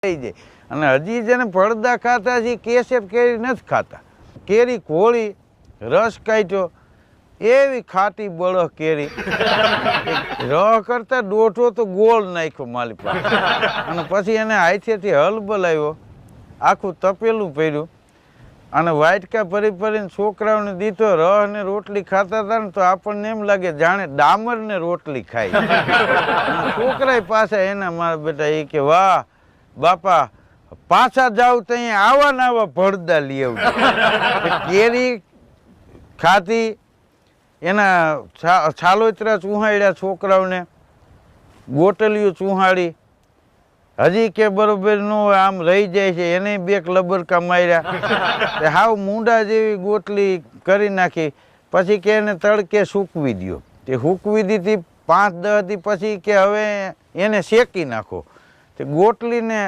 થઈ જાય અને હજી જેને પડદા ખાતા છે કેસર કેરી નથી ખાતા. કેરી કોળી રસ કાઢ્યો એવી ખાટી બળહ કેરી રહ કરતા દોઢો તો ગોળ નાખ્યો માલી પાસે અને પછી એને હાથેથી હલ બોલાવ્યો, આખું તપેલું પહેર્યું અને વાટકા ભરી ભરીને છોકરાઓને દીધો. રહ ને રોટલી ખાતા હતા ને તો આપણને એમ લાગે જાણે ડામર ને રોટલી ખાય. છોકરા પાછા એના મારા બેટા એ કે વાહ બાપા પાછા જાવ તો અહીંયા આવા ને આવા ભડદા લઈ આવજો. કેરી ખાધી, એના છાલોતરા ચૂહાડ્યા છોકરાઓને, ગોટલીઓ ચૂહાડી. હજી કે બરોબર નો આમ રહી જાય છે એને બે લબરકા માર્યા. હાવ મૂંડા જેવી ગોટલી કરી નાખી. પછી કે એને તડકે સૂકવી દો. તે સૂકવી દીધી 5-10 દી પછી કે હવે એને શેકી નાખો. તે ગોટલીને